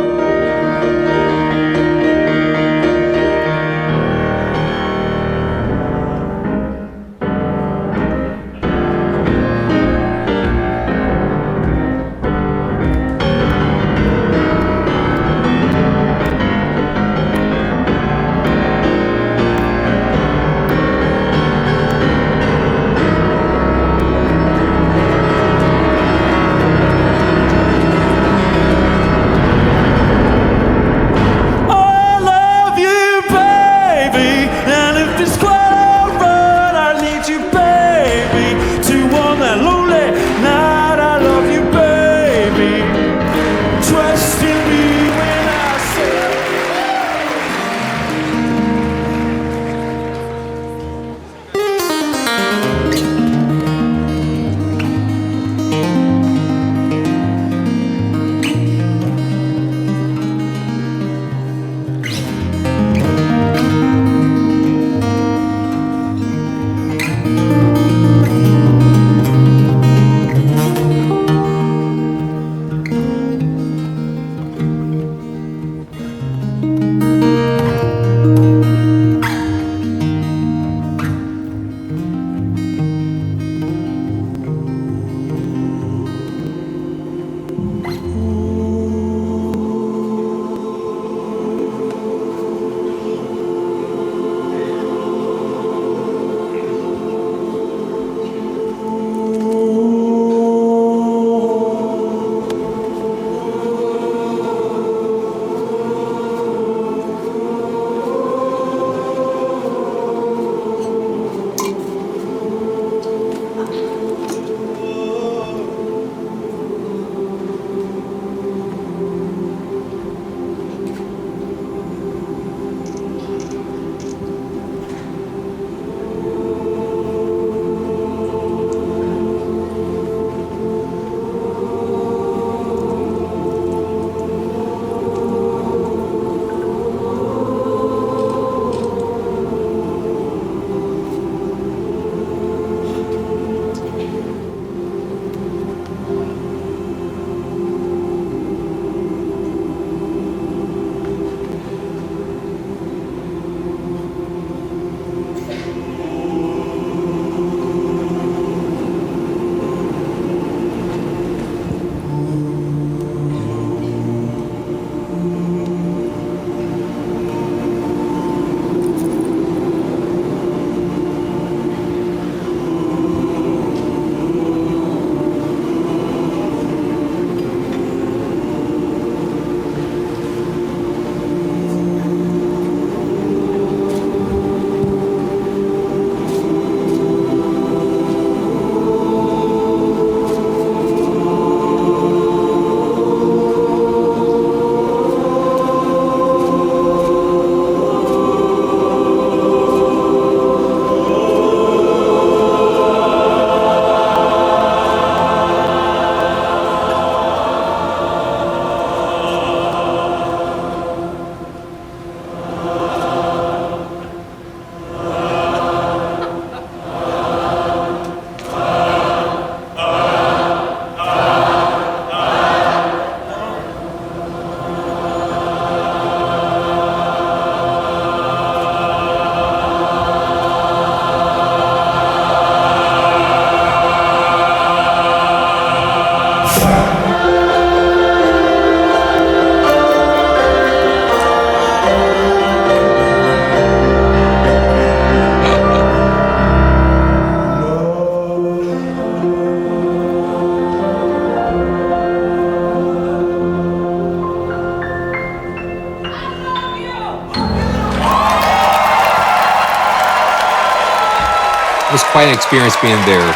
Speaker 1: It was quite an experience being there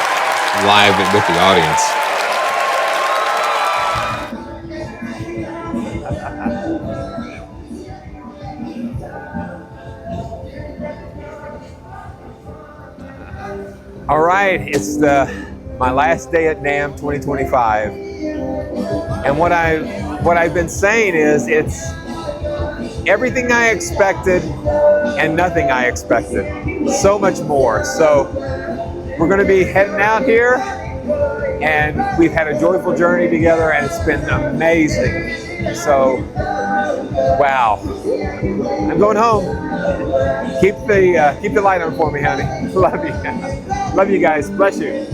Speaker 1: live with the audience.
Speaker 2: All right, it's my last day at NAMM 2025, and what I've been saying is it's everything I expected and nothing I expected. So much more. So we're going to be heading out here, and we've had a joyful journey together, and it's been amazing. So, wow. I'm going home. Keep the light on for me, honey. Love you. Love you guys. Bless you.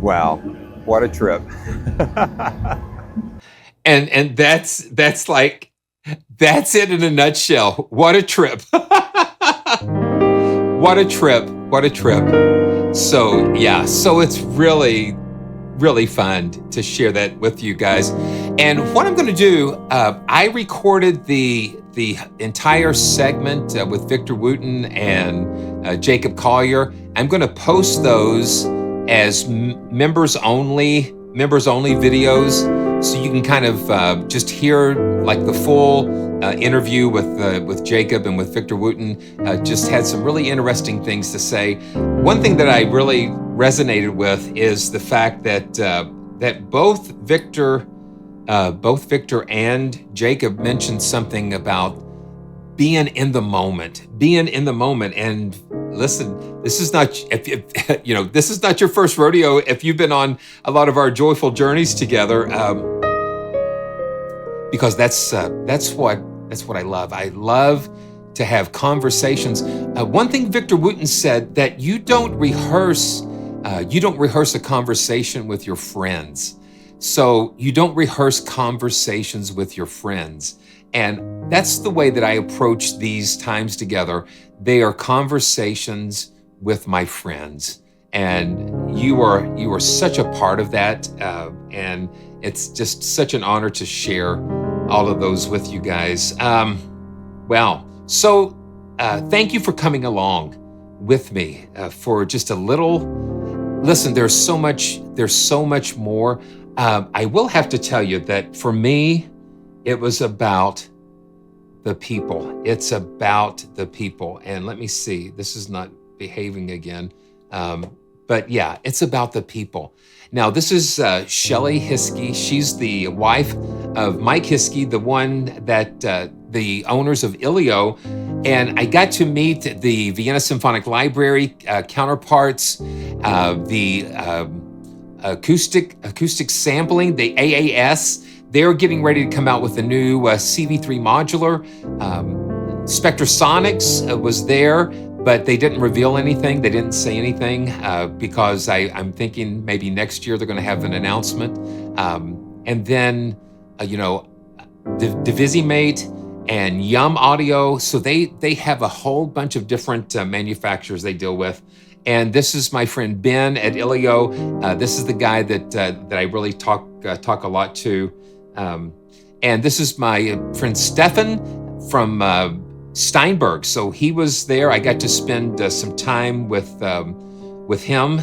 Speaker 2: Wow, what a trip.
Speaker 1: And that's it in a nutshell. What a trip. What a trip. What a trip. So yeah, so it's really fun to share that with you guys. And what I'm going to do, I recorded the entire segment with Victor Wooten and Jacob Collier. I'm going to post those as members only videos, so you can kind of just hear like the full interview with Jacob and with Victor Wooten. Just had some really interesting things to say. One thing that I really resonated with is the fact that that both Victor and Jacob mentioned something about being in the moment. And listen, this is not this is not your first rodeo. If you've been on a lot of our joyful journeys together, because that's what I love. I love to have conversations. One thing Victor Wooten said, that you don't rehearse a conversation with your friends. So you don't rehearse conversations with your friends. And that's the way that I approach these times together. They are conversations with my friends. And you are such a part of that. And it's just such an honor to share all of those with you guys. So thank you for coming along with me for just a little. Listen, there's so much more. I will have to tell you that for me, it was about the people. It's about the people. And let me see, this is not behaving again. But yeah, it's about the people. Now, this is Shelley Hiskey. She's the wife of Mike Hiskey, the one that the owners of ILIO. And I got to meet the Vienna Symphonic Library counterparts, the acoustic sampling, the AAS. They're getting ready to come out with a new CV3 modular. Spectrasonics was there, but they didn't reveal anything. They didn't say anything because I'm thinking maybe next year they're going to have an announcement. And then, DIVISIMATE and Yum Audio. So they have a whole bunch of different manufacturers they deal with. And this is my friend Ben at ILIO. This is the guy that I really talk a lot to. And this is my friend Stefan from Steinberg. So he was there. I got to spend some time with him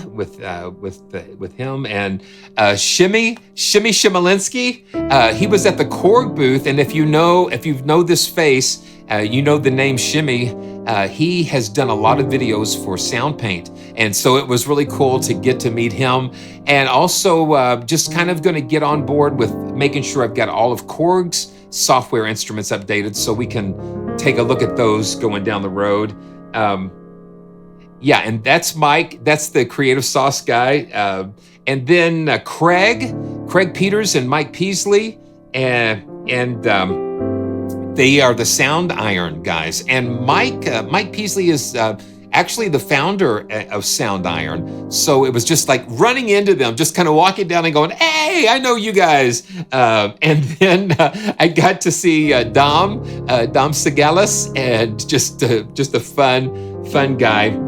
Speaker 1: and Shimmy Shimolinsky. He was at the KORG booth, and if you know this face, you know the name Shimmy. He has done a lot of videos for SoundPaint, and so it was really cool to get to meet him, and also just kind of going to get on board with making sure I've got all of KORG's software instruments updated so we can take a look at those going down the road. Yeah, and that's Mike. That's the Creative Sauce guy. And then Craig Peters and Mike Peasley, and they are the Sound Iron guys. And Mike Peasley is actually the founder of Sound Iron. So it was just like running into them, just kind of walking down and going, "Hey, I know you guys." And then I got to see Dom Segalis, and just a fun guy.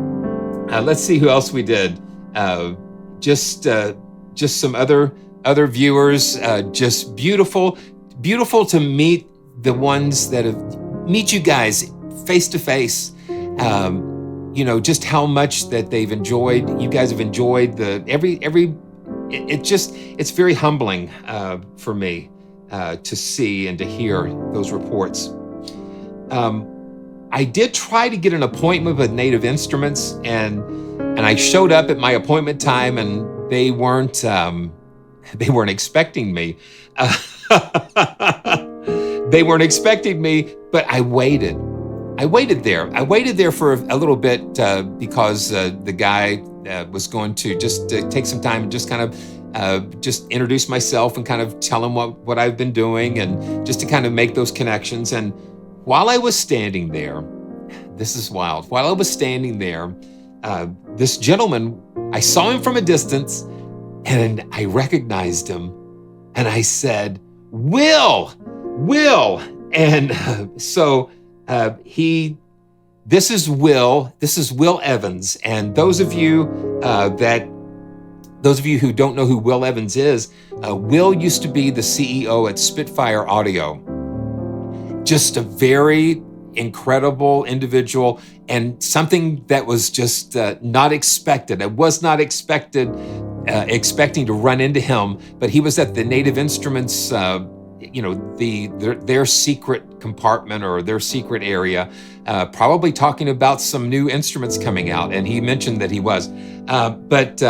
Speaker 1: Let's see who else we did. Just some other viewers. Just beautiful to meet the ones that meet you guys face to face. Just how much that they've enjoyed. You guys have enjoyed it's very humbling for me to see and to hear those reports. I did try to get an appointment with Native Instruments, and I showed up at my appointment time, and they weren't They weren't expecting me. They weren't expecting me, but I waited. I waited there. I waited there for a little bit because the guy was going to just take some time and just kind of just introduce myself and kind of tell him what I've been doing and just to kind of make those connections. And while I was standing there, this is wild. While I was standing there, this gentleman, I saw him from a distance and I recognized him and I said, Will. And so this is Will Evans. And those of you who don't know who Will Evans is, Will used to be the CEO at Spitfire Audio. Just a very incredible individual and something that was just not expected. I was not expecting to run into him, but he was at the Native Instruments, their secret compartment or their secret area, probably talking about some new instruments coming out. And he mentioned that he was. But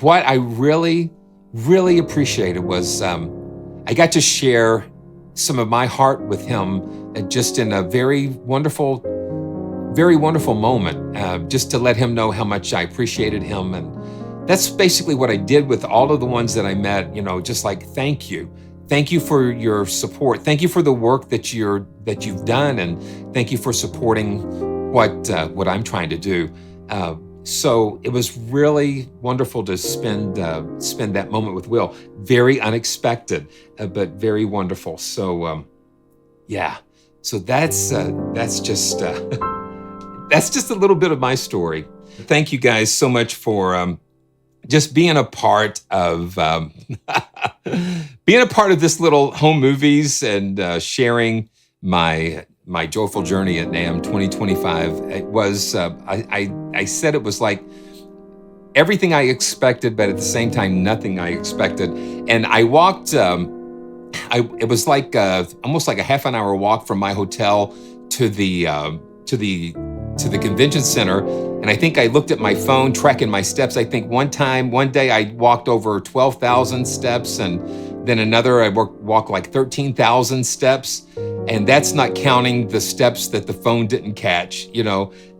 Speaker 1: what I really, really appreciated was I got to share some of my heart with him just in a very wonderful moment, just to let him know how much I appreciated him. And that's basically what I did with all of the ones that I met, just like, thank you. Thank you for your support. Thank you for the work that you've done. And thank you for supporting what I'm trying to do. So it was really wonderful to spend that moment with Will. Very unexpected, but very wonderful. So yeah. So that's just a little bit of my story. Thank you guys so much for just being a part of this little home movies and sharing my joyful journey at NAMM 2025. It was, I said it was like everything I expected, but at the same time, nothing I expected. And I walked, it was like almost like a half an hour walk from my hotel to the convention center. And I think I looked at my phone, tracking my steps. I think one day I walked over 12,000 steps, and then another I walked like 13,000 steps. And that's not counting the steps that the phone didn't catch,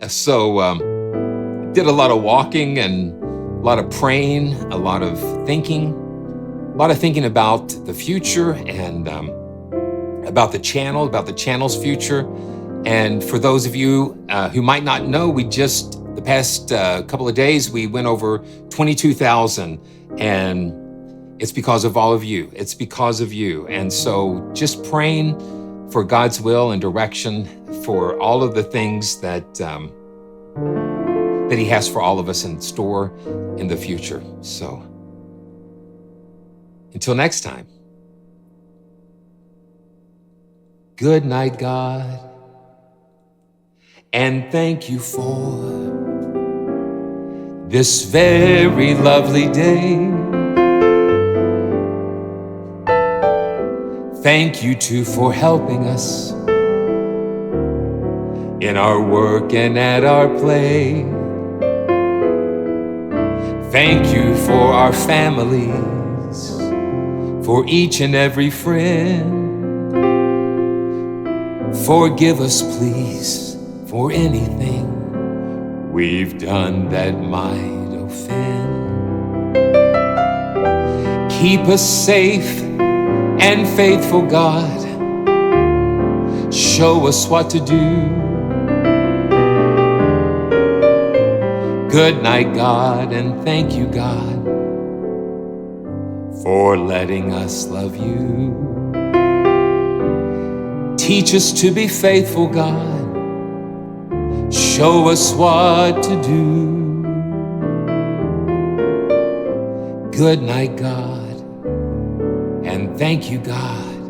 Speaker 1: So did a lot of walking and a lot of praying, a lot of thinking about the future and about the channel's future. And for those of you who might not know, the past couple of days, we went over 22,000, and it's because of all of you. It's because of you. And so just praying for God's will and direction for all of the things that He has for all of us in store in the future. So until next time, good night, God, and thank you for this very lovely day. Thank you too for helping us in our work and at our play. Thank you for our families, for each and every friend. Forgive us, please, for anything we've done that might offend. Keep us safe and faithful, God. Show us what to do. Good night, God, and thank you, God, for letting us love you. Teach us to be faithful, God. Show us what to do. Good night, God. And thank you, God,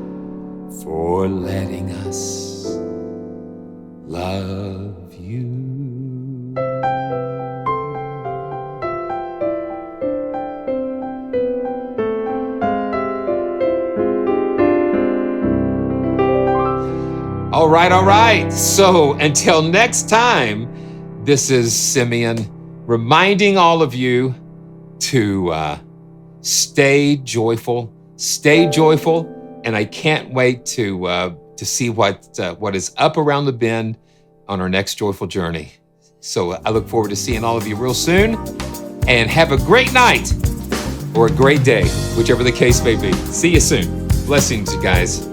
Speaker 1: for letting us love you. All right. So until next time, this is Simeon reminding all of you to stay joyful, and I can't wait to see what is up around the bend on our next joyful journey. So I look forward to seeing all of you real soon, and have a great night or a great day, whichever the case may be. See you soon. Blessings, you guys.